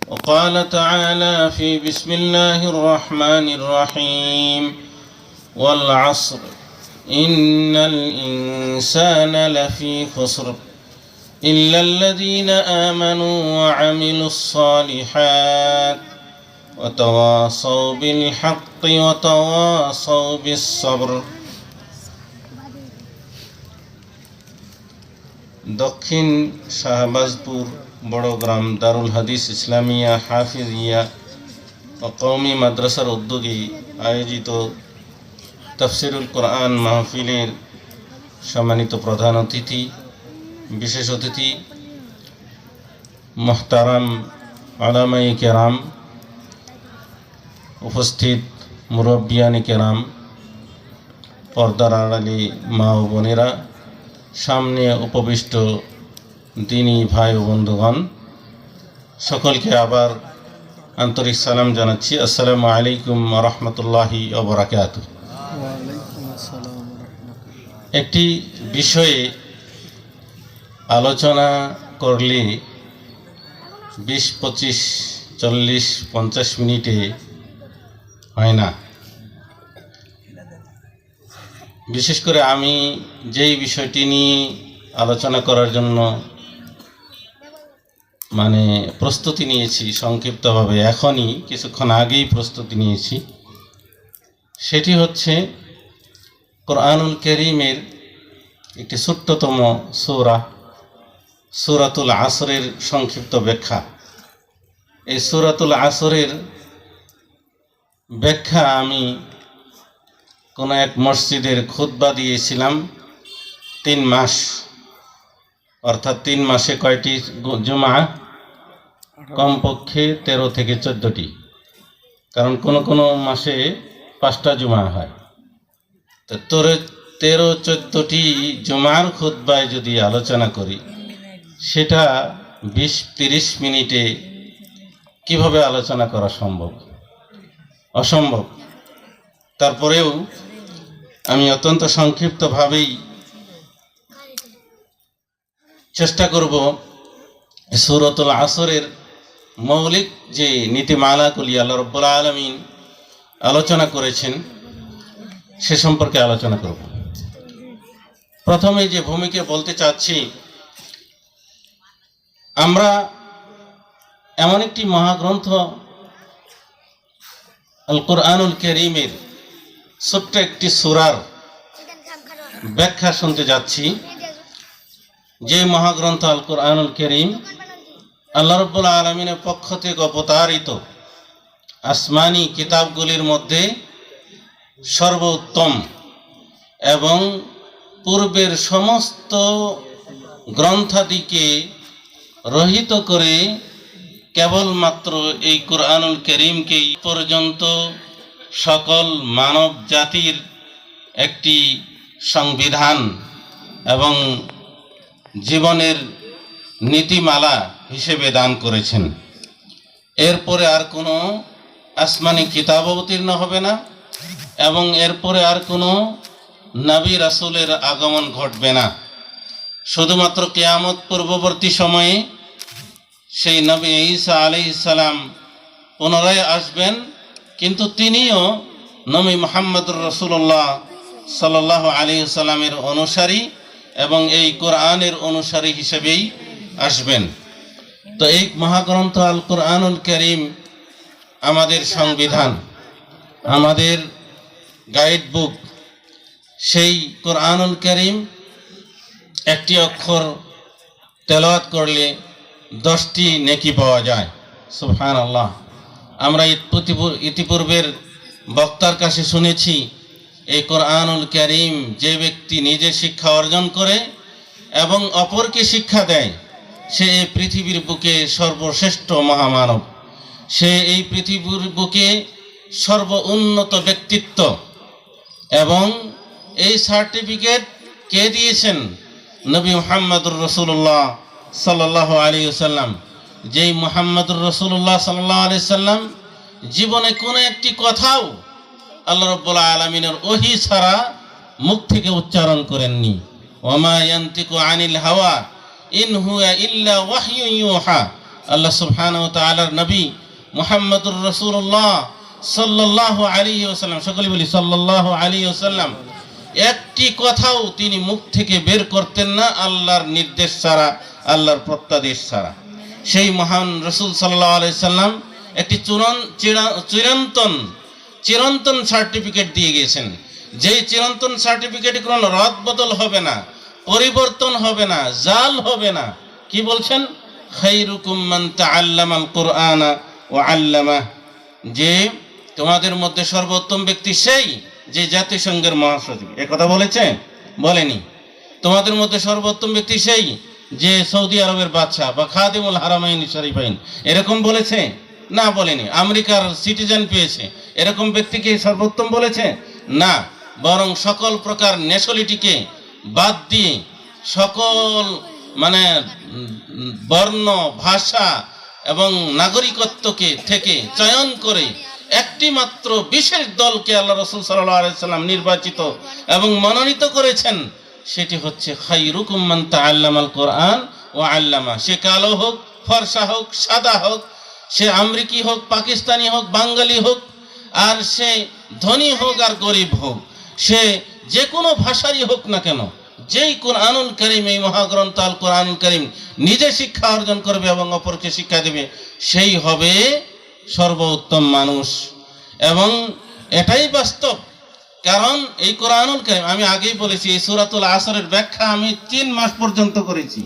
وقال تعالى في بسم الله الرحمن الرحيم والعصر إن الإنسان لفي خسر إلا الذين آمنوا وعملوا الصالحات وتواصوا بالحق وتواصوا بالصبر। দক্ষিণ শাহবাজপুর বড়গ্রাম দারুল হাদিস ইসলামিয়া হাফিজিয়া ও কওমি মাদ্রাসার উদ্যোগে আয়োজিত তাফসিরুল কোরআন মাহফিলের সম্মানিত প্রধান অতিথি, বিশেষ অতিথি মুহতারাম উলামায়ে কেরাম, উপস্থিত মুরব্বিয়ানে কেরাম, পর্দার আড়ালে মা ও বোনেরা, সামনে উপবিষ্ট দিনী ভাই ও বন্ধুগণ, সকলকে আবার আন্তরিক সালাম জানাচ্ছি। আসসালামু আলাইকুম ওয়া রাহমাতুল্লাহি ওয়া বারাকাতুহু। একটি বিষয়ে আলোচনা করলে 20, 25, 40, 50 মিনিটে হয় না। বিশেষ করে আমি যেই বিষয়টি নিয়ে আলোচনা করার জন্য প্রস্তুতি নিয়েছি, সংক্ষিপ্তভাবে এখনই কিছুক্ষণ আগেই প্রস্তুতি নিয়েছি, সেটি হচ্ছে কোরআনুল কারীমের একটি ছোট্টতম সূরা, সূরাতুল আসরের সংক্ষিপ্ত ব্যাখ্যা। এই সূরাতুল আসরের ব্যাখ্যা আমি কোনো এক মসজিদের খুতবা দিয়েছিলাম 3 মাস, অর্থাৎ 3 মাসে কয়টি জুমা? কমপক্ষে 13 থেকে 14টি, কারণ কোনো মাসে 5টা জুমা হয়। তো 13-14টি জুমার খুতবায় যদি আলোচনা করি, সেটা 20-30 মিনিটে কিভাবে আলোচনা করা সম্ভব? অসম্ভব। তারপরেও আমি অত্যন্ত সংক্ষিপ্তভাবেই চেষ্টা করব সূরাতুল আসরের মৌলিক যে নীতিমালাগুলি আল্লাহ রাব্বুল আলামিন আলোচনা করেছেন সে সম্পর্কে আলোচনা করব। প্রথমে যে ভূমিকা বলতে চাচ্ছি, আমরা এমন একটি মহাগ্রন্থ আল কোরআনুল কারীমের ছোট্ট একটি সূরার ব্যাখ্যা শুনতে যাচ্ছি। যে মহাগ্রন্থ আল কোরআনুল কারীম আল্লাহ রাব্বুল আলামিনের পক্ষ থেকে অবতারিত আসমানি কিতাবগুলির মধ্যে সর্বোত্তম এবং পূর্বের সমস্ত গ্রন্থাদিকে রহিত করে কেবলমাত্র এই কোরআনুল কারীমকেই পর্যন্ত সকল মানব জাতির একটি সংবিধান এবং জীবনের নীতিমালা হিসেবে দান করেছেন। এরপরে আর কোনো আসমানি কিতাব অবতীর্ণ হবে না এবং এরপরে আর কোনো নবী রাসূলের আগমন ঘটবে না। শুধুমাত্র কিয়ামত পূর্ববর্তী সময়ে সেই নবী ঈসা আলাইহিস সালাম পুনরায় আসবেন, কিন্তু তিনিও নবী মুহাম্মদুর রাসূলুল্লাহ সাল্লাল্লাহু আলাইহি সাল্লামের অনুসারী এবং এই কোরআনের অনুসারী হিসেবেই আসবেন। তো এই মহাগ্রন্থ আল কোরআনুল কারীম আমাদের সংবিধান, আমাদের গাইড বুক। সেই কোরআনুল কারীম একটি অক্ষর তেলাওয়াত করলে 10টি নেকি পাওয়া যায়। সুবহানাল্লাহ। আমরা ইতিপূর্বের বক্তার কাছে শুনেছি, এই কোরআনুল কারীম যে ব্যক্তি নিজে শিক্ষা অর্জন করে এবং অপরকে শিক্ষা দেয়, সে এই পৃথিবীর বুকে সর্বশ্রেষ্ঠ মহামানব, সে এই পৃথিবীর বুকে সর্ব উন্নত ব্যক্তিত্ব। এবং এই সার্টিফিকেট কে দিয়েছেন? নবী মুহাম্মদুর রাসূলুল্লাহ সাল্লাল্লাহু আলাইহি ওয়াসাল্লাম। যেই মুহাম্মদুর রাসূলুল্লাহ সাল্লাল্লাহু আলাইহি ওয়াসাল্লাম জীবনে কোনো একটি কথাও আল্লাহ রাব্বুল আলামিনের ওহী ছাড়া মুখ থেকে উচ্চারণ করেননি। ওয়া মা ইয়ানতিকু আনিল হাওয়া ইন হুয়া ইল্লা ওয়াহয়ুন ইউহা। আল্লাহ সুবহানাহু ওয়া তাআলার নবী মুহাম্মদুর রাসূলুল্লাহ সাল্লাল্লাহু আলাইহি ওয়াসাল্লাম, সকলে বলি সাল্লাল্লাহু আলাইহি ওয়াসাল্লাম, একটি কথাও তিনি মুখ থেকে বের করতেন না আল্লাহর নির্দেশ ছাড়া, আল্লাহর প্রত্যাদেশ ছাড়া। সেই মহান রাসূল সাল্লাল্লাহু আলাইহি সাল্লাম একটি চিরন্তন সার্টিফিকেট দিয়ে গিয়েছেন, যেই চিরন্তন সার্টিফিকেটে কোনো রদ বদল হবে না, পরিবর্তন হবে না, জাল হবে না। কি বলছেন? খায়রুকুম মান তাআল্লামাল কুরআনা ওয়া আল্লামাহ, যে তোমাদের মধ্যে সর্বোত্তম ব্যক্তি সেই যে জাতিসংঘের মহাসচিব। এ কথা বলেছে? বলেনি। তোমাদের মধ্যে সর্বোত্তম ব্যক্তি সেই যে সৌদি আরবের বাদশা বা খাদিমুল হারামাইন শরীফাইন, এরকম বলেছে? না, বলেনি। আমেরিকার সিটিজেন পেয়েছে, এরকম ব্যক্তিকে সর্বোত্তম বলেছে? না, বরং সকল প্রকার ন্যাশনালিটিকে বাদ দিয়ে, সকল বর্ণ, ভাষা এবং নাগরিকত্বকে থেকে চয়ন করে একটি মাত্র বিশেষ দলকে আল্লাহ রাসূল সাল্লাল্লাহু আলাইহি সাল্লাম নির্বাচিত এবং মনোনীত করেছেন। সেটি হচ্ছে খায়রুকুম মান তাআল্লামাল কুরআন ওয়া আল্লামা। সে কালো হোক, ফর্সা হোক, সাদা হোক, সে আমেরিকি হোক, পাকিস্তানি হোক, বাঙালি হোক, আর সে ধনী হোক আর গরিব হোক, সে যে কোনো ভাষারই হোক না কেন, যেই কুরআনুল কারীম, এই মহাগ্রন্থ আল কুরআনুল কারীম নিজে শিক্ষা অর্জন করবে এবং অপরকে শিক্ষা দেবে, সেই হবে সর্বোত্তম মানুষ। এবং এটাই বাস্তব। কারণ এই কুরআনুল কারীম, আমি আগেই বলেছি, এই সূরাতুল আসরের ব্যাখ্যা আমি 3 মাস পর্যন্ত করেছি।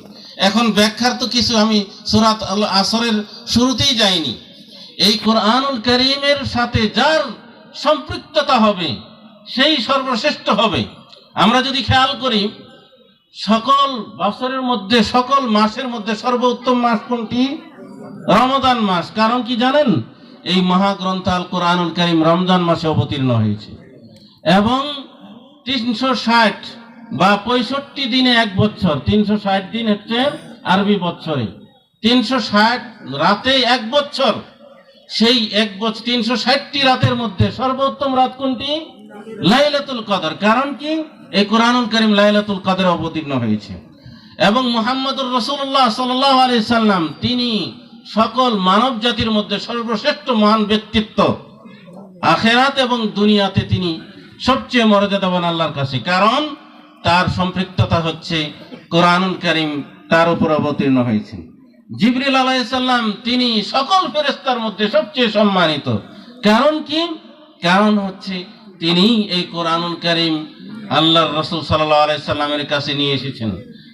এখন ব্যাখ্যার তো কিছু, আমি সূরাত আল আসরের শুরুতেই যাইনি। এই কুরআনুল কারীমের সাথে যার সম্পৃক্ততা হবে সেই সর্বশ্রেষ্ঠ হবে। আমরা যদি খেয়াল করি, সকল বছরের মধ্যে, সকল মাসের মধ্যে সর্বোত্তম মাস কোনটি? রমজান মাস। কারণ কি জানেন? এই মহাগ্রন্থ আল কুরআনুল কারীম রমজান মাসে অবতীর্ণ হয়েছে এবং 360 বা 65 দিনে এক বছর, 360 দিন হচ্ছে আরবি বছরে, 360 রাতে এক বছর। সেই এক বছর 360টি রাতের মধ্যে সর্বোত্তম রাত কোনটি? লাইলাতুল কদর। কারণ কি? এই কুরআনুল কারীম লাইলাতুল কদরে অবতীর্ণ হয়েছে। এবং মুহাম্মদুর রাসূলুল্লাহ সাল্লাল্লাহু আলাইহি সাল্লাম, তিনি সকল মানব জাতির মধ্যে সর্বশ্রেষ্ঠ মহান ব্যক্তিত্ব। আখিরাত এবং দুনিয়াতে তিনি সবচেয়ে মর্যাদাবান আল্লাহর কাছে, কারণ তার সম্পৃক্ততা হচ্ছে কুরআনুল কারীম তার উপর অবতীর্ণ হয়েছে। জিবরিল আলাইহিস সালাম, তিনি সকল ফেরেশতার মধ্যে সবচেয়ে সম্মানিত। কারণ কি? কারণ হচ্ছে তিনি এই কুরআনুল কারীম আল্লাহর রাসূল সাল্লাল্লাহু আলাইহি সাল্লামের কাছে নিয়ে এসেছেন।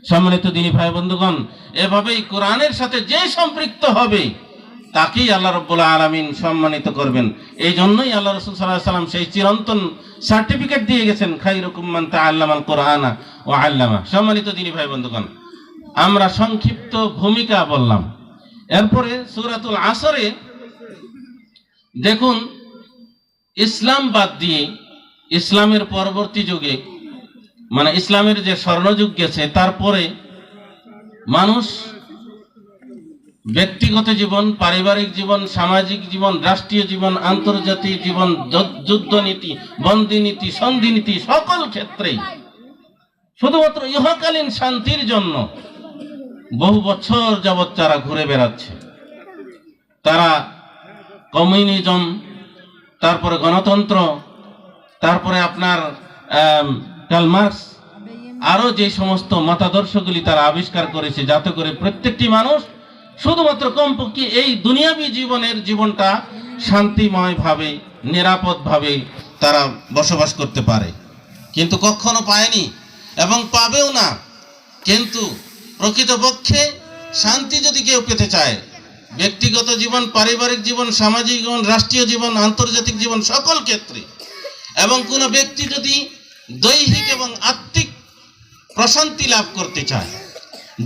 সম্মানিত দিনী ভাই বন্ধুগণ, এভাবেই কোরআনের সাথে যে সম্পৃক্ত হবে তাকেই আল্লাহ রাব্বুল আলামিন সম্মানিত করবেন। এই জন্যই আল্লাহ রাসূল সাল্লাল্লাহু আলাইহি সাল্লাম সেই চিরন্তন সার্টিফিকেট দিয়ে গেছেন, খায়রুকুম মান তাআল্লামাল কুরআনা ওয়া আল্লামা। সম্মানিত দিনী ভাই বন্ধুগণ, আমরা সংক্ষিপ্ত ভূমিকা বললাম। এরপরে সূরাতুল আসরে দেখুন, ইসলাম বাদ দিয়ে, ইসলামের পরবর্তী যুগে, ইসলামের যে স্বর্ণযুগ গেছে, তারপরে মানুষ ব্যক্তিগত জীবন, পারিবারিক জীবন, সামাজিক জীবন, রাষ্ট্রীয় জীবন, আন্তর্জাতিক জীবন, যুদ্ধনীতি, বন্দিনীতি, সন্ধিনীতি, সকল ক্ষেত্রেই শুধুমাত্র ইহকালীন শান্তির জন্য বহু বছর যাবৎ তারা ঘুরে বেড়াচ্ছে। তারা কমিউনিজম, তারপরে গণতন্ত্র, তারপরে আপনার কার্ল মার্কস, আরো যে সমস্ত মতাদর্শগুলি তারা আবিষ্কার করেছে, যাতে করে প্রত্যেকটি মানুষ শুধুমাত্র কমপক্ষে এই দুনিয়াবী জীবনটা শান্তিময় ভাবে, নিরাপদ ভাবে তারা বসবাস করতে পারে। কিন্তু কখনো পায়নি এবং পাবেও না। কিন্তু প্রকৃতপক্ষে শান্তি যদি কেউ পেতে চায়, ব্যক্তিগত জীবন, পারিবারিক জীবন, সামাজিক জীবন, রাষ্ট্রীয় জীবন, আন্তর্জাতিক জীবন, সকল ক্ষেত্রে, এবং কোনো ব্যক্তি যদি দৈহিক এবং আত্মিক প্রশান্তি লাভ করতে চায়,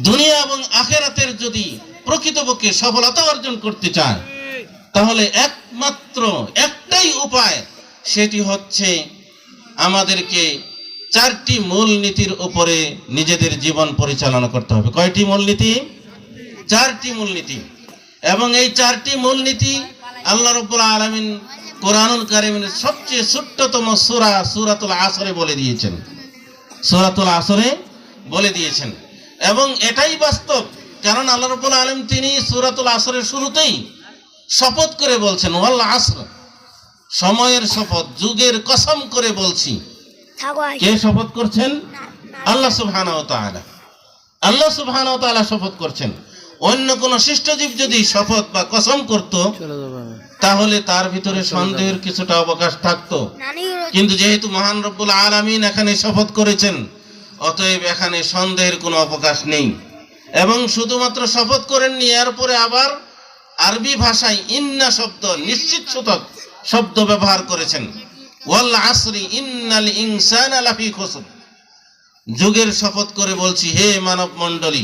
দুনিয়া এবং আখিরাতের যদি প্রকৃতপক্ষে সফলতা অর্জন করতে চায়, তাহলে একমাত্র একটাই উপায়, সেটি হচ্ছে আমাদেরকে 4টি মূলনীতির উপরে নিজেদের জীবন পরিচালনা করতে হবে। কয়টি মূলনীতি? 4টি মূলনীতি। এবং এই 4টি মূলনীতি আল্লাহ রাব্বুল আলামিন কুরআনুল কারীমের সবচেয়ে ছোট্টতম সূরা সূরাতুল আসরে বলে দিয়েছেন। সূরাতুল আসরে বলে দিয়েছেন। এবং এটাই বাস্তব কারণ আল্লাহ রাব্বুল আলামিন তিনি সূরাতুল আসরের শুরুতেই শপথ করে বলছেন, ওয়াল আসর, সময়ের শপথ, যুগের কসম করে বলছি। কে শপথ করছেন? আল্লাহ সুবহানাহু ওয়া তাআলা। আল্লাহ সুবহানাহু ওয়া তাআলা শপথ করছেন। অন্য কোন সৃষ্টজীব যদি শপথ বা কসম করত তাহলে তার ভিতরে সন্দেহের কিছুটা অবকাশ থাকতো, কিন্তু যেহেতু মহান রব্বুল আলামিন এখানে শপথ করেছেন, অতএব এখানে সন্দেহের কোনো অবকাশ নেই। এবং শুধুমাত্র শপথ করেননি, এরপরে আবার আরবি ভাষায় ইন্না শব্দ, নিশ্চিত সূচক শব্দ ব্যবহার করেছেন। ওয়াল আসরি ইন্নাল ইনসানা লাফি খুসর, যুগের শপথ করে বলছি হে মানব মণ্ডলী,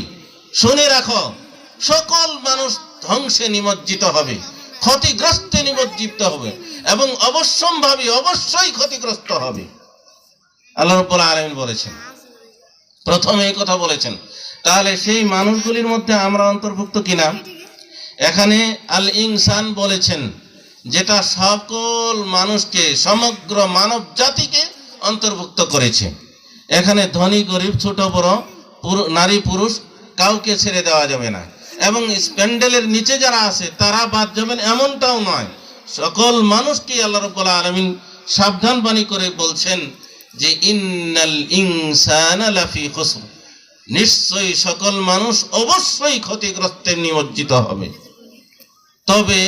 শুনে রাখো, সকল মানুষ ধ্বংসে নিমজ্জিত হবে, ক্ষতিগ্রস্তে নিমজ্জিত হবে এবং অবশ্যই ক্ষতিগ্রস্ত হবে। আল্লাহ রাব্বুল আলামিন বলেছেন, প্রথমে এই কথা বলেছেন। তাহলে সেই মানুষগুলির মধ্যে আমরা অন্তর্ভুক্ত কিনা? এখানে আল ইনসান বলেছেন, যেটা সকল মানুষকে, সমগ্র মানব জাতিকে অন্তর্ভুক্ত করেছে। এখানে ধনী গরিব, ছোট বড়, নারী পুরুষ কাউকে ছেড়ে দেওয়া যাবে না। এবং প্যান্ডেলের নিচে যারা আছে তারা বাদ যাবেন এমনটাও নয়, সকল মানুষকে আল্লাহ রাব্বুল আলামিন সাবধান বাণী করে বলছেন যে ইন্নাল ইনসানা লাফি খুসর, নিশ্চয়ই সকল মানুষ অবশ্যই ক্ষতিগ্রস্তে নিমজ্জিত হবে। তবে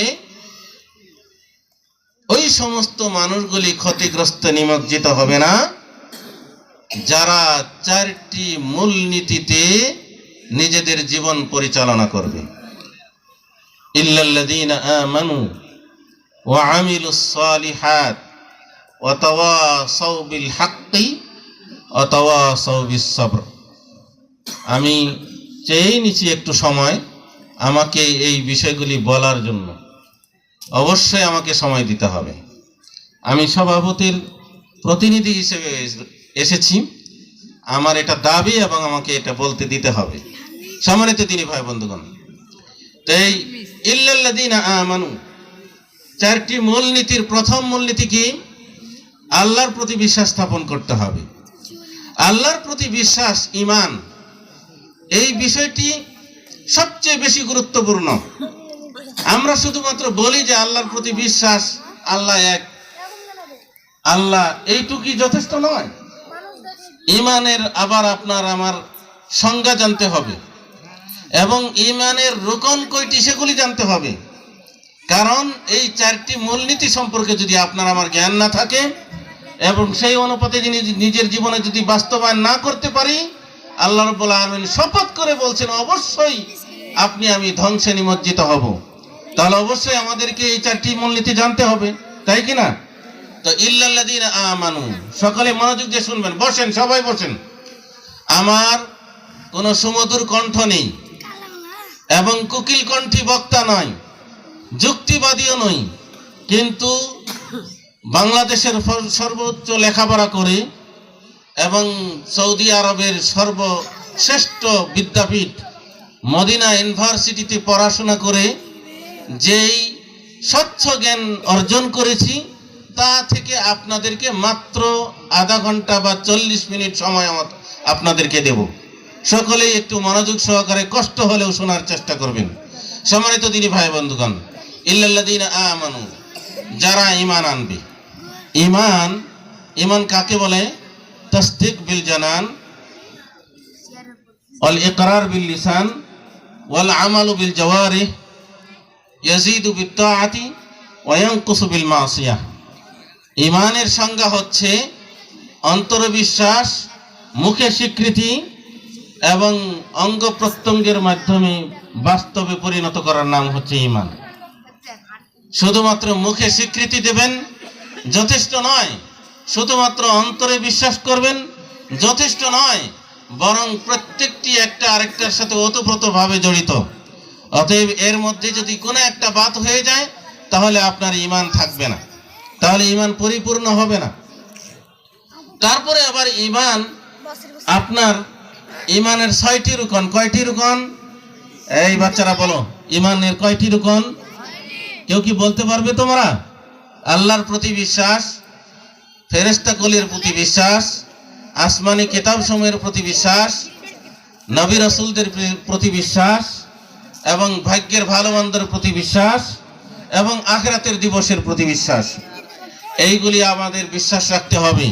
ওই সমস্ত মানুষগুলি ক্ষতিগ্রস্তে নিমজ্জিত হবে না যারা চারটি মূলনীতিতে নিজেদের জীবন পরিচালনা করবে। ইল্লাল্লাযীনা আমানু ওয়া আমিলুস সালিহাত ওয়া তাওয়াসাউ বিল হাক্কি ওয়া তাওয়াসাউ বিস সবর। আমি চেয়ে নিচ্ছি একটু সময় আমাকে এই বিষয়গুলি বলার জন্য, অবশ্যই আমাকে সময় দিতে হবে। আমি সভাপতির প্রতিনিধি হিসেবে এসেছি, আমার এটা দাবি এবং আমাকে এটা বলতে দিতে হবে। সম্মানিত দিনী ভাই বন্ধুগণ, তাই ইল্লাল্লাযীনা আমানু, চারটি মূলনীতির প্রথম মূলনীতি কি? আল্লাহর প্রতি বিশ্বাস স্থাপন করতে হবে। আল্লাহর প্রতি বিশ্বাস, ঈমান, এই বিষয়টি সবচেয়ে বেশি গুরুত্বপূর্ণ। আমরা শুধুমাত্র বলি যে আল্লাহর প্রতি বিশ্বাস, আল্লাহ এক, আল্লাহ, এইটুকুই যথেষ্ট নয়। ঈমানের আবার আপনার আমার সংজ্ঞা জানতে হবে এবং ঈমানের রুকন কয়টি সেগুলি জানতে হবে। কারণ এই চারটি মূলনীতি সম্পর্কে যদি আপনার আমার জ্ঞান না থাকে এবং সেই অনুপাতে নিজের জীবনে যদি বাস্তবায়ন না করতে পারি, আল্লাহ রাব্বুল আলামিন শপথ করে বলছেন অবশ্যই আপনি আমি ধ্বংসে নিমজ্জিত হব। তাহলে অবশ্যই আমাদেরকে এই চারটি মূলনীতি জানতে হবে, তাই কি না? তো ইল্লাল্লাযীনা আমানু, সকলে মনোযোগ দিয়ে শুনবেন, বসেন, সবাই বসেন। আমার কোনো সুমধুর কণ্ঠ নেই এবং কোকিল কণ্ঠী বক্তা নয়, যুক্তিবাদীও নই, কিন্তু বাংলাদেশের সর্বোচ্চ লেখাপড়া করে এবং সৌদি আরবের সর্বশ্রেষ্ঠ বিদ্যাপীঠ মদিনা ইউনিভার্সিটিতে পড়াশোনা করে যেই স্বচ্ছ জ্ঞান অর্জন করেছি, তা থেকে আপনাদেরকে মাত্র আধা ঘন্টা বা 40 মিনিট সময় আপনাদেরকে দেব। সকলেই একটু মনোযোগ সহকারে কষ্ট হলেও শোনার চেষ্টা করবেন। সম্মানিত দিনী ভাই বন্ধুগণ, ইল্লাল্লাযীনা আমানু, যারা ঈমান আনবে। ঈমান কাকে বলে? তাসদীক বিল জানান ওয়াল ইকরার বিল লিসান ওয়াল আমালু বিল জাওয়ারিহ ইয়াজিদু বিত তাআতি ওয়া ইয়ানকুসু বিল মাসিয়াহ। ঈমানের সংজ্ঞা হচ্ছে অন্তরে বিশ্বাস, মুখে স্বীকৃতি এবং অঙ্গ প্রত্যঙ্গের মাধ্যমে বাস্তবে পরিণত করার নাম হচ্ছে ঈমান। শুধুমাত্র মুখে স্বীকৃতি দেবেন যথেষ্ট নয়, শুধুমাত্র অন্তরে বিশ্বাস করবেন যথেষ্ট নয়, বরং প্রত্যেকটি একটা আরেকটার সাথে ওতপ্রোতভাবে জড়িত। অতএব এর মধ্যে যদি কোনো একটা বাত হয়ে যায় তাহলে আপনার ঈমান থাকবে না, তাহলে ঈমান পরিপূর্ণ হবে না। তারপরে আবার ঈমান, আপনার ঈমানের 6টি রুকন। কয়টি রুকন? এই বাচ্চারা বলো, ঈমানের কয়টি রুকন? কেউ কি বলতে পারবে তোমরা? আল্লাহর প্রতি বিশ্বাস, ফেরেশতাকুলের প্রতি বিশ্বাস, আসমানি কিতাব সমূহের প্রতি বিশ্বাস, নবী রাসূলদের প্রতি বিশ্বাস এবং ভাগ্যের ভালো মন্দের প্রতি বিশ্বাস এবং আখিরাতের দিবসের প্রতি বিশ্বাস, এইগুলি আমাদের বিশ্বাস রাখতে হবে।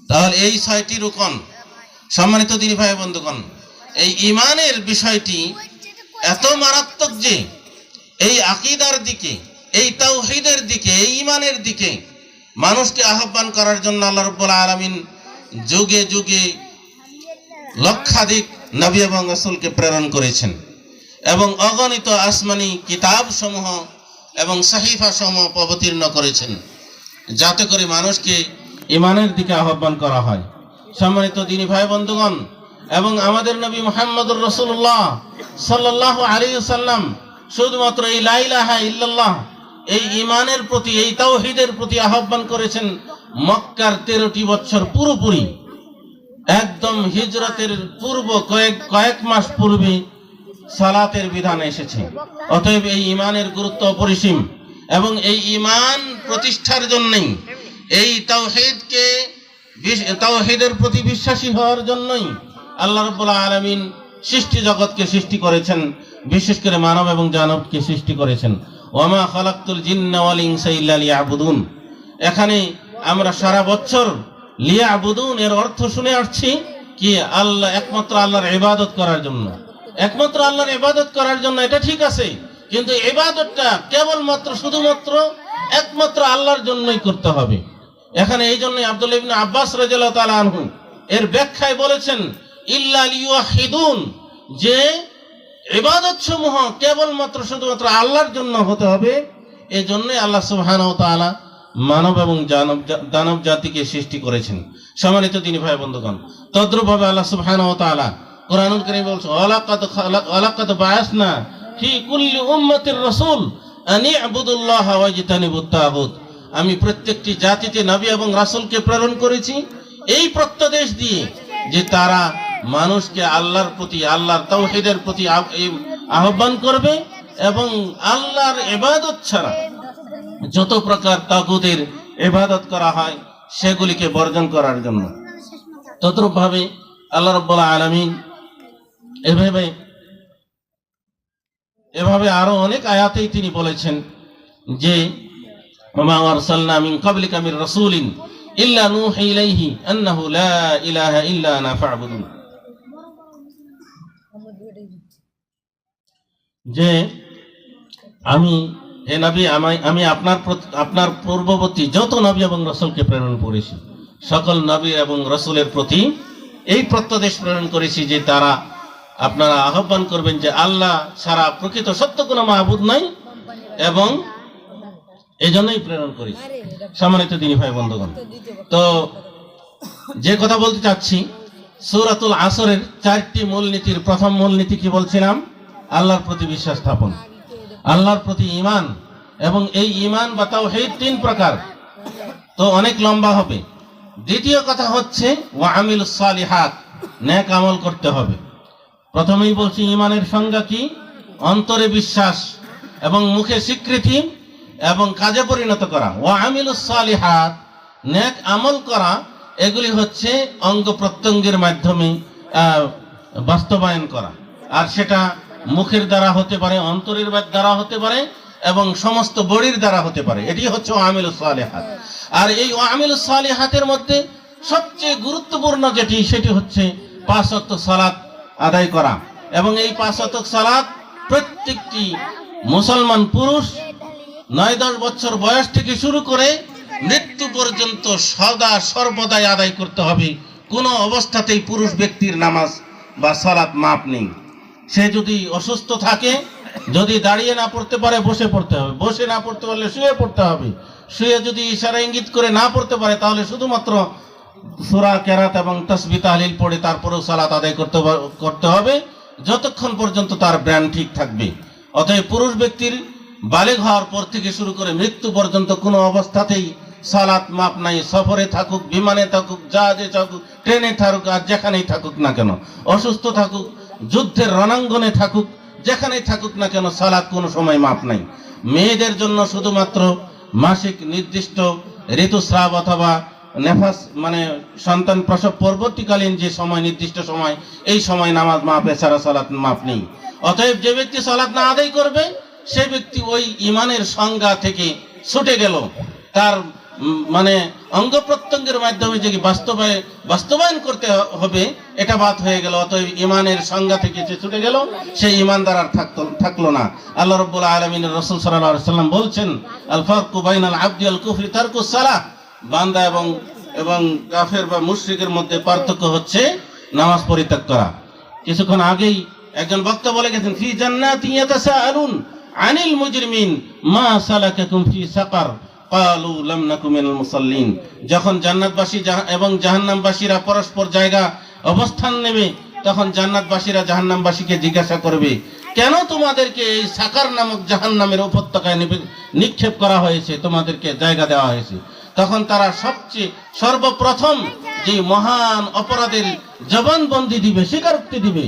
তাহলে এই 6টি রুকন, সম্মানিত দিনী ভাই বন্ধুগণ, এই ঈমানের বিষয়টি এত মারাত্মক যে এই আকীদার দিকে, এই তাওহীদের দিকে, এই ঈমানের দিকে মানুষকে আহ্বান করার জন্য আল্লাহ রাব্বুল আলামিন যুগে যুগে লক্ষাধিক নবী এবং রাসূলকে প্রেরণ করেছেন এবং অগণিত আসমানি কিতাব সমূহ এবং সাহিফা সমূহ অবতীর্ণ করেছেন, যাতে করে মানুষকে ঈমানের দিকে আহ্বান করা হয়। সম্মানিত দিনী ভাই বন্ধুগণ, এবং আমাদের নবী মুহাম্মদুর রাসূলুল্লাহ সাল্লাল্লাহু আলাইহি ওয়াসাল্লাম শুধুমাত্র এই লা ইলাহা ইল্লাল্লাহ, এই ঈমানের প্রতি, এই তাওহীদের প্রতি আহ্বান করেছেন মক্কার 13টি বছর পুরোপুরি। একদম হিজরতের পূর্ব কয়েক মাস পূর্বে সালাতের বিধান এসেছে। অতএব এই ঈমানের গুরুত্ব অপরিসীম এবং এই ঈমান প্রতিষ্ঠার জন্যই, এই তাওহীদের প্রতি বিশ্বাসী হওয়ার জন্যই আল্লাহ রাব্বুল আলামিন সৃষ্টি জগৎকে সৃষ্টি করেছেন, বিশেষ করে মানব এবং দানবকে সৃষ্টি করেছেন। ওয়ামা খালাকতুল জিন্না ওয়াল ইনসা ইল্লা লিয়াবুদুন। এখানে আমরা সারা বছর লিয়াবুদুন এর অর্থ শুনে আসছি কি, আল্লাহ, একমাত্র আল্লাহর ইবাদত করার জন্য, একমাত্র আল্লাহর ইবাদত করার জন্য। এটা ঠিক আছে, কিন্তু ইবাদতটা কেবলমাত্র শুধুমাত্র একমাত্র আল্লাহর জন্যই করতে হবে। এখানে এই জন্যই আব্দুল্লাহ ইবনে আব্বাস রাদিয়াল্লাহু তাআলা আনহু এর ব্যাখ্যায় বলেছেন ইল্লা লিওয়াহিদুন, যে ইবাদত সমূহ কেবলমাত্র শুধুমাত্র আল্লাহর জন্য হতে হবে। এই জন্যই আল্লাহ সুবহানাহু ওয়া তাআলা মানব এবং দানব জাতিকে সৃষ্টি করেছেন। সম্মানিত দিনী ভাই বন্ধুগণ, তদ্রূপভাবে আল্লাহ সুবহানাহু ওয়া তাআলা কুরআনুল কারীমে বলছেন ওয়ালাকাদ বাআসনা ফি কুল্লি উম্মাতির রাসূল আন ইবুদুল্লাহা ওয়াজতানিবুত তাগুত। আমি প্রত্যেকটি জাতিতে নবী এবং রাসূলকে প্রেরণ করেছি এই প্রত্যদেশ দিয়ে যে তারা মানুষকে আল্লাহর প্রতি, আল্লাহর তাওহীদের প্রতি আহ্বান করবে এবং আল্লাহর ইবাদত ছাড়া যত প্রকার তাগুতের ইবাদত করা হয় সেগুলিকে বর্জন করার জন্য। তদ্রূপভাবে আল্লাহ রাব্বুল আলামিন এভাবে আরো অনেক আয়াতেই তিনি বলেছেন যে ওমা আরসালনা মিন ক্বাবলিকা মির রাসূলিন ইল্লা নূহি ইলাইহি আন্নাহু লা ইলাহা ইল্লা আনা ফা'বুদুন। যে আমি, হে নবী, আমি আপনার পূর্ববর্তী যত নবী এবং রাসূলকে প্রেরণ করেছি, সকল নবী এবং রাসূলের প্রতি এই প্রত্যদেশ প্রেরণ করেছি যে তারা, আপনারা আহ্বান করবেন যে আল্লাহ ছাড়া প্রকৃত সত্য কোনো মাবুদ নাই, এবং এই জন্যই প্রেরণ করেছি। সম্মানিত দিনী ভাই বন্ধুগণ, তো যে কথা বলতে চাচ্ছি, সূরাতুল আসরের 4টি মূলনীতির প্রথম মূলনীতি কি বলছিলাম? আল্লাহর প্রতি বিশ্বাস স্থাপন, আল্লাহর প্রতি ঈমান, এবং এই ঈমান বা তাওহীদ 3 প্রকার, তো অনেক লম্বা হবে। দ্বিতীয় কথা হচ্ছে ওয়া আমিলুস সালিহাত, নেক আমল করতে হবে। প্রথমেই বলছি ঈমানের সংজ্ঞা কি? অন্তরে বিশ্বাস এবং মুখে স্বীকৃতি এবং কাজে পরিণত করা। ওয়া আমিলুস সালিহাত, নেক আমল করা, এগুলি হচ্ছে অঙ্গ প্রত্যঙ্গের মাধ্যমে বাস্তবায়ন করা, আর সেটা মুখের দ্বারা হতে পারে, অন্তরের দ্বারা হতে পারে এবং সমস্ত বডির দ্বারা হতে পারে। এটি হচ্ছে আমিলুস সালিহাত। আর এই আমিলুস সালিহাতের মধ্যে সবচেয়ে গুরুত্বপূর্ণ যেটি, সেটি হচ্ছে 5 ওয়াক্ত সালাত আদায় করা। এবং এই 5 ওয়াক্ত সালাত প্রত্যেকটি মুসলমান পুরুষ 9-10 বছর বয়স থেকে শুরু করে মৃত্যু পর্যন্ত সদা সর্বদাই আদায় করতে হবে। কোনো অবস্থাতেই পুরুষ ব্যক্তির নামাজ বা সালাত মাপ নেই। সে যদি অসুস্থ থাকে, যদি দাঁড়িয়ে না পড়তে পারে বসে পড়তে হবে, বসে না পড়তে পারলে শুয়ে পড়তে হবে, শুয়ে যদি ইশারা ইঙ্গিত করে না পড়তে পারে তাহলে শুধুমাত্র সূরা কেরাত এবং তাসবিহ তাহলিল পড়ে তারপরেও সালাত আদায় করতে হবে যতক্ষণ পর্যন্ত তার ব্রেন ঠিক থাকবে। অতএব পুরুষ ব্যক্তির বালেগ হওয়ার পর থেকে শুরু করে মৃত্যু পর্যন্ত কোনো অবস্থাতেই সালাত মাপ নাই। সফরে থাকুক, বিমানে থাকুক, জাহাজে থাকুক, ট্রেনে থাকুক, আর যেখানেই থাকুক না কেন, অসুস্থ থাকুক, যুদ্ধের রণাঙ্গনে থাকুক, যেখানেই থাকুক না কেন, সালাত কোনো সময় মাপ নাই। মেয়েদের জন্য শুধুমাত্র মাসিক নির্দিষ্ট ঋতুস্রাব অথবা নেফাস মানে সন্তান প্রসব পরবর্তীকালীন যে সময়, নির্দিষ্ট সময়, এই সময় নামাজ মাপ, এছাড়া সালাত মাপ নেই। অতএব যে ব্যক্তি সালাত না আদায় করবে সে ব্যক্তি ওই ইমানের সংজ্ঞা থেকে ছুটে গেল। তার মানে অঙ্গ প্রত্যঙ্গের মাধ্যমে যে বাস্তবায়ন করতে হবে এটা বাদ হয়ে গেল। অতএব ইমানের সংজ্ঞা থেকে যে ছুটে গেল সেই ইমানদার আর থাকলো না। আল্লাহ রাব্বুল আলামিনের রাসূল সাল্লাল্লাহু আলাইহি ওয়াসাল্লাম বলছেন, আল ফারকু বাইনাল আবদি ওয়াল কুফরি তারকুস সালাহ, বান্দা এবং কাফের বা মুশরিকের মধ্যে পার্থক্য হচ্ছে নামাজ পরিত্যাগ করা। কিছুক্ষণ আগেই একজন বক্তা বলে গেছেন, ফি জান্নাতিন ইয়াতাসাআলুন আনিল মুজরিমিন মা সালাকাকুম ফি সাকার ক্বালু লাম নাকু মিনাল মুসাল্লিন। যখন জান্নাতবাসী এবং জাহান্নামবাসীরা পরস্পর জায়গা অবস্থান নেবে, তখন জান্নাতবাসীরা জাহান্নামবাসীকে জিজ্ঞাসা করবে, কেন তোমাদেরকে এই সাকার নামক জাহান্নামের উপত্যকায় নিক্ষেপ করা হয়েছে, তোমাদেরকে জায়গা দেওয়া হয়েছে? তখন তারা সর্বপ্রথম যে মহান অপরাধের জবানবন্দি দিবে, স্বীকারোক্তি দিবে,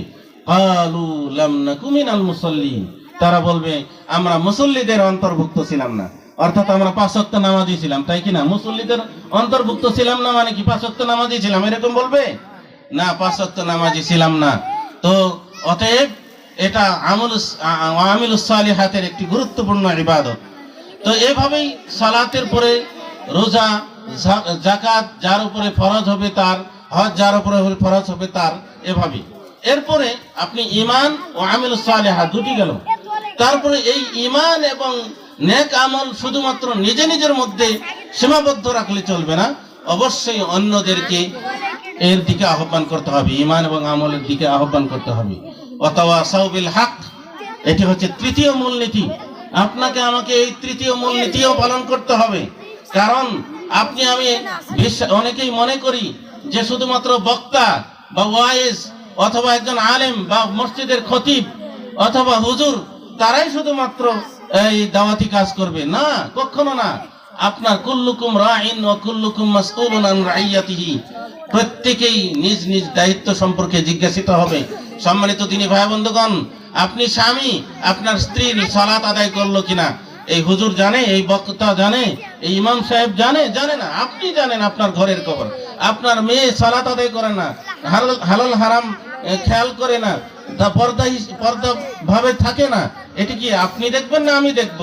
ক্বালু লাম নাকু মিনাল মুসাল্লিন। তারা বলবে, আমরা মুসল্লিদের অন্তর্ভুক্ত ছিলাম না। অর্থাৎ আমরা 5 ওয়াক্ত নামাজি ছিলাম, তাই কি না? মুসল্লিদের অন্তর্ভুক্ত ছিলাম না মানে কি 5 ওয়াক্ত নামাজি ছিলাম এরকম বলবে না? 5 ওয়াক্ত নামাজি ছিলাম না। তো অতএব এটা আমিলুস সালিহাতের একটি গুরুত্বপূর্ণ ইবাদত। তো এভাবেই সালাতের পরে রোজা, যাকাত যার উপরে ফরজ হবে তার, হজ যার উপরে ফরজ হবে তার, এভাবে। এরপরে আপনি ঈমান ও আমিলুস সালিহাত দুটি গেল। তারপরে এই ঈমান এবং নেক আমল শুধুমাত্র নিজের মধ্যে সীমাবদ্ধ রাখলে চলবে না, অবশ্যই অন্যদেরকে এর দিকে আহ্বান করতে হবে, ঈমান এবং আমলের দিকে আহ্বান করতে হবে। ওয়াতাওয়াসাউ বিল হক, এটি হচ্ছে তৃতীয় মূলনীতি। আপনাকে আমাকে এই তৃতীয় মূলনীতিও পালন করতে হবে। কারণ আপনি আমি অনেকেই মনে করি যে শুধুমাত্র বক্তা বা ওয়াইজ অথবা একজন আলেম বা মসজিদের খতিব অথবা হুজুর তারাই শুধুমাত্র এই দাওয়াতি কাজ করবে, না, কখনো না। আপনার কুল্লুকুম রাইন ওয়া কুল্লুকুম মাসউলুন আন রাইয়াতিহি, প্রত্যেকেই নিজ নিজ দায়িত্ব সম্পর্কে জিজ্ঞাসিত হবে। সম্মানিত দিনী ভাই বন্ধুগণ, আপনি স্বামী, আপনার স্ত্রী সালাত আদায় করলো কিনা এই হুজুর জানে, এই বক্তা জানে, এই ইমাম সাহেব জানে না, আপনি জানেন আপনার ঘরের খবর। আপনার মেয়ে সালাত আদায় করে না, হালাল হারাম খেয়াল করে না, পর্দা ভাবে থাকে না, এটি কি আপনি দেখবেন না আমি দেখব?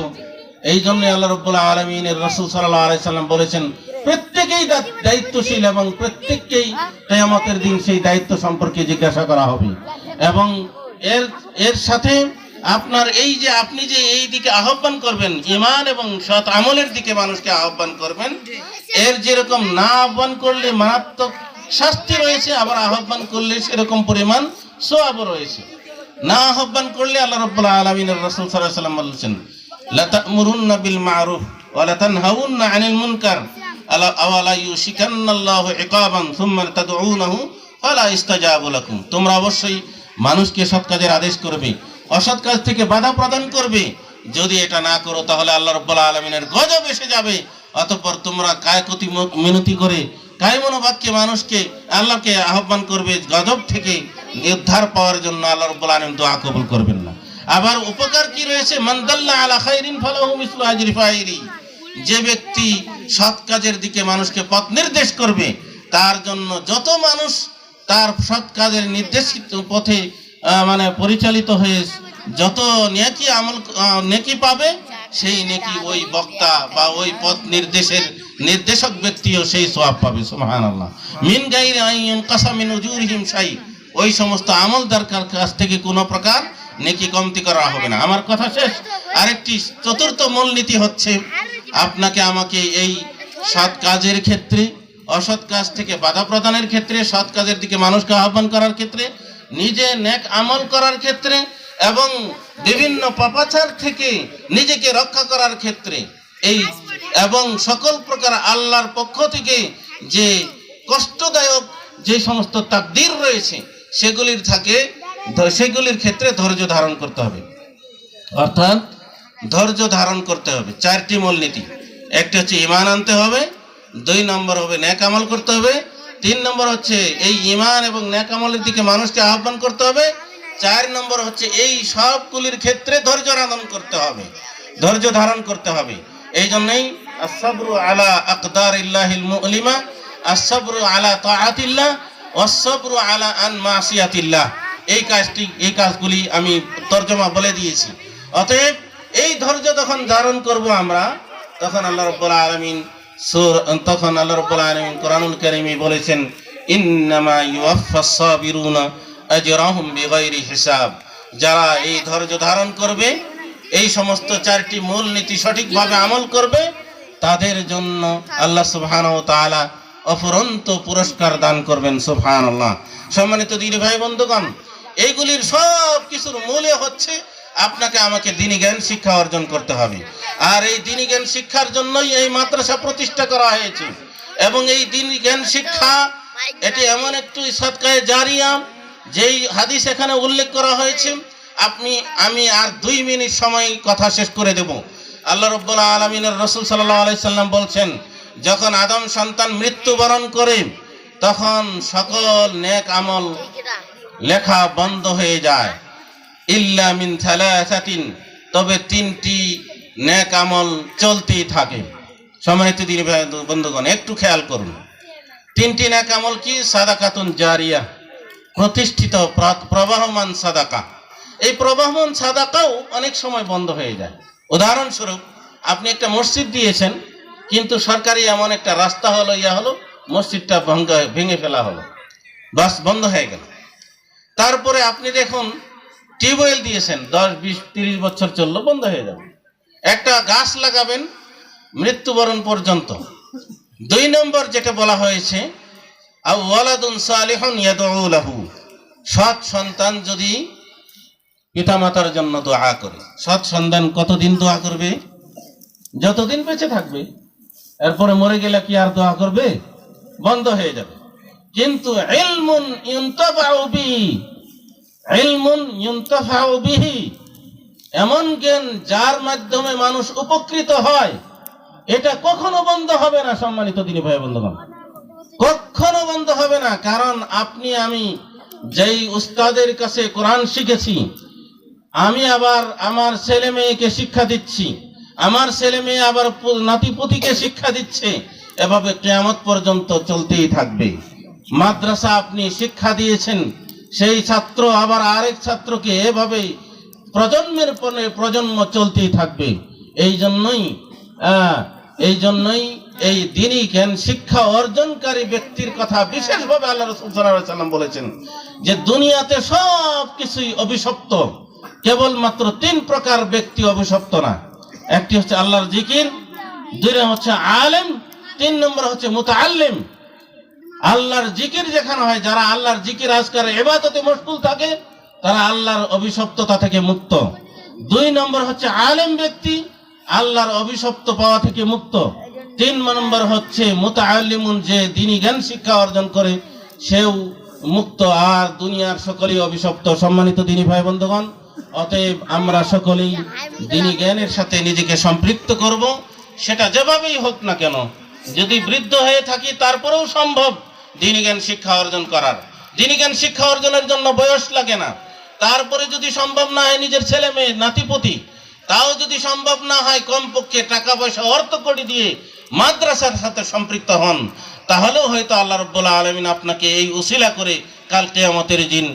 এই জন্য আল্লাহ রাব্বুল আলামিনের রাসূল সাল্লাল্লাহু আলাইহি সাল্লাম বলেছেন, প্রত্যেকেই দায়িত্বশীল এবং প্রত্যেককেই কিয়ামতের দিন সেই দায়িত্ব সম্পর্কে জিজ্ঞাসা করা হবে। এবং এর সাথে আপনার এই যে আপনি যে এই দিকে আহ্বান করবেন, ঈমান এবং সৎ আমলের দিকে মানুষকে আহ্বান করবেন, এর যেরকম না আহ্বান করলে মারাত্মক শাস্তি রয়েছে, আবার আহ্বান করলে সেরকম পরিমাণ সওয়াবও রয়েছে। না আহ্বান করলে আল্লাহ রাব্বুল আলামিনের রাসূল সাল্লাল্লাহু আলাইহি সাল্লাম বলেছেন, লা তা'মুরুন্না বিল মা'রুফ ওয়া লা তানহাউন্না আনিল মুনকার আওয়ালা ইউশিকান্নাল্লাহু ইকাবান সুম্মা তাদউনাহু ফালা ইস্তাজাবু লাকুম। তোমরা অবশ্যই মানুষকে সৎ কাজের আদেশ করবে, অসৎ কাজ থেকে বাধা প্রদান করবে। যদি এটা না করো তাহলে আল্লাহ রাব্বুল আলামিনের গজব এসে যাবে। অতঃপর তোমরা কায়কতি মিনতি করে কায় মনোবাক্যে মানুষকে আল্লাহকে আহ্বান করবে গজব থেকে উদ্ধার পাওয়ার জন্য। আল্লাহ রাব্বুল আলামিন দোয়া কবুল করবেন না। আবার উপকার কি রয়েছে? মান দাল্লা আলা খাইরিন ফালাহু মিসলু আজরি ফাইলি। যে ব্যক্তি সৎ কাজের দিকে মানুষকে পথ নির্দেশ করবে, তার জন্য যত মানুষ তার সৎ কাজের নির্দেশিত পথে মানে পরিচালিত হয়ে যত নেকি আমল নেকি পাবে, সেই নেকি ওই বক্তা বা ওই পথ নির্দেশক ব্যক্তিও সেই সওয়াব পাবে। সুবহানাল্লাহ। মিন গায়রি আইয়ুন কাসামিন উজুরিহিম শাই, ওই সমস্ত আমলদার কাছ থেকে কোনো প্রকার নেকি কমতি করা হবে না। আমার কথা শেষ। আরেকটি চতুর্থ মূলনীতি হচ্ছে, আপনাকে আমাকে এই সৎ কাজের ক্ষেত্রে, অসৎ কাজ থেকে বাধা প্রদানের ক্ষেত্রে, সৎ কাজের দিকে মানুষকে আহ্বান করার ক্ষেত্রে, নিজে নেক আমল করার ক্ষেত্রে এবং বিভিন্ন পাপাচার থেকে নিজেকে রক্ষা করার ক্ষেত্রে এবং সকল প্রকার আল্লাহর পক্ষ থেকে যে কষ্টদায়ক যে সমস্ত তাকদীর রয়েছে সেগুলির ক্ষেত্রে ধৈর্য ধারণ করতে হবে। অর্থাৎ ধৈর্য ধারণ করতে হবে। 4টি মূলনীতি। একটা হচ্ছে ঈমান আনতে হবে, 2 নম্বর হবে নেক আমল করতে হবে, 3 নম্বর হচ্ছে এই ঈমান এবং নেক আমলের দিকে মানুষকে আহ্বান করতে হবে, 4 নম্বর হচ্ছে এই সবগুলির ক্ষেত্রে ধৈর্য ধারণ করতে হবে। এই জন্যই আস-সাবরু আলা আকদারিল্লাহিল মুলিমা আস-সাবরু আলা তাআতিল্লাহ ওয়াস-সাবরু আলা আন মাসিয়াতিল্লাহ। এই কাজগুলি আমি তরজমা বলে দিয়েছি। অতএব এই ধৈর্য যখন ধারণ করব আমরা, তখন আল্লাহ রাব্বুল আলামিন কোরআনুল কারীমে বলেছেন, ইন্নামা ইউওয়াফাস সাবিরুনা আজরাহুম বিগাইরি হিসাব। যারা এই ধৈর্য ধারণ করবে, এই সমস্ত চারটি মূল নীতি সঠিকভাবে আমল করবে, তাদের জন্য আল্লাহ সুবহানাহু ওয়া তাআলা অফুরন্ত পুরস্কার দান করবেন। সুবহানাল্লাহ। সম্মানিত দিনী ভাই বন্ধুগণ, এইগুলির সব কিছুর মূলে হচ্ছে আপনাকে আমাকে দ্বীনি জ্ঞান শিক্ষা অর্জন করতে হবে। আর এই দ্বীনি জ্ঞান শিক্ষার জন্যই এই মাদ্রাসা প্রতিষ্ঠা করা হয়েছে। এবং এই দ্বীনি জ্ঞান শিক্ষা এটি এমন একটি সাদকায়ে জারিয়া, যেই হাদিস এখানে উল্লেখ করা হয়েছে, আমি আর 2 মিনিট সময় কথা শেষ করে দেব। আল্লাহ রাব্বুল আলামিনের রাসূল সাল্লাল্লাহু আলাইহি সাল্লাম বলছেন, যখন আদম সন্তান মৃত্যুবরণ করে তখন সকল নেক আমল লেখা বন্ধ হয়ে যায়, ইল্লা মিন থালাসাতিন, তবে 3টি নেক আমল চলতেই থাকে। সম্মানিত দিনী ভাই বন্ধুগণ, একটু খেয়াল করুন, 3টি নেক আমল কি? সাদাকাতুন জারিয়া, প্রতিষ্ঠিত প্রবাহমান সাদাকা। এই প্রবাহমান সাদাকাও অনেক সময় বন্ধ হয়ে যায়। উদাহরণস্বরূপ, আপনি একটা মসজিদ দিয়েছেন, কিন্তু সরকারি এমন একটা রাস্তা হলো, মসজিদটা ভেঙে ফেলা হলো, বাস বন্ধ হয়ে গেল। তারপরে আপনি দেখুন টিউবওয়েল দিয়েছেন, 10, 20, 30 বছর চললো, বন্ধ হয়ে যাবে। একটা গাছ লাগাবেন মৃত্যুবরণ পর্যন্ত। 2 নম্বর যেটা বলা হয়েছে, আও ওয়ালাদুন সালিহুন ইয়াদউ লাহু, সৎ সন্তান যদি পিতামাতার জন্য দোয়া করে। সৎ সন্তান কতদিন দোয়া করবে? যতদিন বেঁচে থাকবে। এরপরে মরে গেলে কি আর দোয়া করবে? বন্ধ হয়ে যাবে। কিন্তু ইলমুন ইউনতাফাউ বিহি, এমন জ্ঞান যার মাধ্যমে মানুষ উপকৃত হয়, এটা কখনো বন্ধ হবে না। সম্মানিত দিনী ভাই বন্ধুগণ, কখনো বন্ধ হবে না। কারণ আপনি আমি যেই উস্তাদের কাছে কোরআন শিখেছি, আমি আবার আমার ছেলে মেয়েকে শিক্ষা দিচ্ছি, আমার ছেলে মেয়ে আবার নাতিপুতিকে শিক্ষা দিচ্ছে, এভাবে কিয়ামত পর্যন্ত চলতেই থাকবে। মাদ্রাসা আপনি শিক্ষা দিয়েছেন, সেই ছাত্র আবার আরেক ছাত্রকে এভাবে প্রজন্মের পর প্রজন্ম চলতেই থাকবে। এই জন্যই এই দ্বীনি জ্ঞান শিক্ষা অর্জনকারী ব্যক্তির কথা বিশেষভাবে আল্লাহ রাসূল সাল্লাল্লাহু আলাইহি ওয়াসাল্লাম বলেছেন যে দুনিয়াতে সব কিছুই অভিশপ্ত, কেবলমাত্র 3 প্রকার ব্যক্তি অভিশপ্ত না। একটি হচ্ছে আল্লাহর জিকির, 2 হচ্ছে আলেম, 3 নম্বর হচ্ছে মুতাআল্লিম। আল্লাহর জিকির যেখানে হয়, যারা আল্লাহর জিকির আজকার ইবাদতে মশগুল থাকে, তারা আল্লাহর অভিশপ্ততা থেকে মুক্ত। 2 নম্বর হচ্ছে আলেম ব্যক্তি, আল্লাহর অভিশপ্ত পাওয়া থেকে মুক্ত। 3 নম্বর হচ্ছে মুতাআল্লিমুন, যে দ্বীনি জ্ঞান শিক্ষা অর্জন করে, সেও মুক্ত। আর দুনিয়ার সকলেই অভিশপ্ত। সম্মানিত দ্বীনি ভাই বন্ধুগণ, অতএব আমরা সকলেই দ্বীনি জ্ঞানের সাথে নিজেকে সম্পৃক্ত করব। সেটা যেভাবেই হোক না কেন, যদি বৃদ্ধ হয়ে থাকি তারপরেও সম্ভব দ্বীনি জ্ঞান শিক্ষা অর্জন করার। দ্বীনি জ্ঞান শিক্ষা অর্জনের জন্য বয়স লাগে না। তারপরে যদি সম্ভব না হয় নিজের ছেলে মেয়ে নাতিপতি, তাও যদি সম্ভব না হয়, কমপক্ষে টাকা পয়সা অর্থ করে দিয়ে মাদ্রাসার সাথে সম্পৃক্ত হন, তাহলেও হয়তো আল্লাহ রাব্বুল আলামিন আপনাকে এই উসিলা করে কাল কিয়ামতের দিন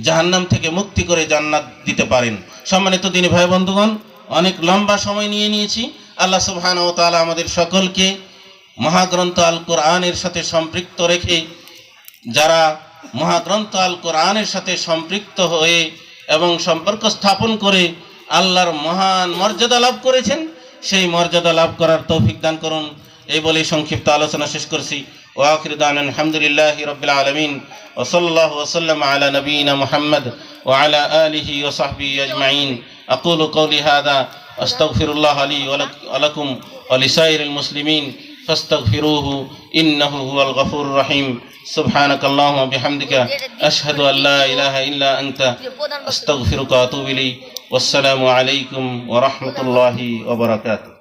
জাহান্নাম থেকে মুক্তি করে জান্নাত দিতে পারেন। সম্মানিত দ্বীনি ভাই বন্ধুগণ, অনেক লম্বা সময় নিয়েছি। আল্লাহ সুবহানাহু ওয়া তাআলা আমাদের সকলকে মহাগ্রন্থ আল কোরআনের সাথে সম্পৃক্ত রেখে, যারা মহাগ্রন্থ আল কোরআনের সাথে সম্পৃক্ত হয়ে এবং সম্পর্ক স্থাপন করে আল্লাহর মহান মর্যাদা লাভ করেছেন, সেই মর্যাদা লাভ করার তৌফিক দান করুন। এই বলে সংক্ষিপ্ত আলোচনা শেষ করছি। ওয়া আখিরু দাওয়ানা আলহামদুলিল্লাহি রাব্বিল আলামিন ওয়া সাল্লাল্লাহু ওয়া সাল্লামা আলা নবিয়িনা মুহাম্মদ ওয়া আলা আলিহি ওয়া সাহবিহি আজমাইন। আকুলু কওলি হাযা আস্তাগফিরুল্লাহ লি ওয়া লাকুম ওয়া লিসাইরিল মুসলিমিন ফাস্তাগফিরুহু ইন্নাহু হুয়াল গফুরুর রহিম। সুবহানাকাল্লাহুম্মা ওয়া বিহামদিকা আশহাদু আল লা ইলাহা ইল্লা আনতা আস্তাগফিরুকা ওয়া আতুবু ইলাইক। ওয়াসসালামু আলাইকুম ওয়া রাহমাতুল্লাহি ওয়া বারাকাতুহু।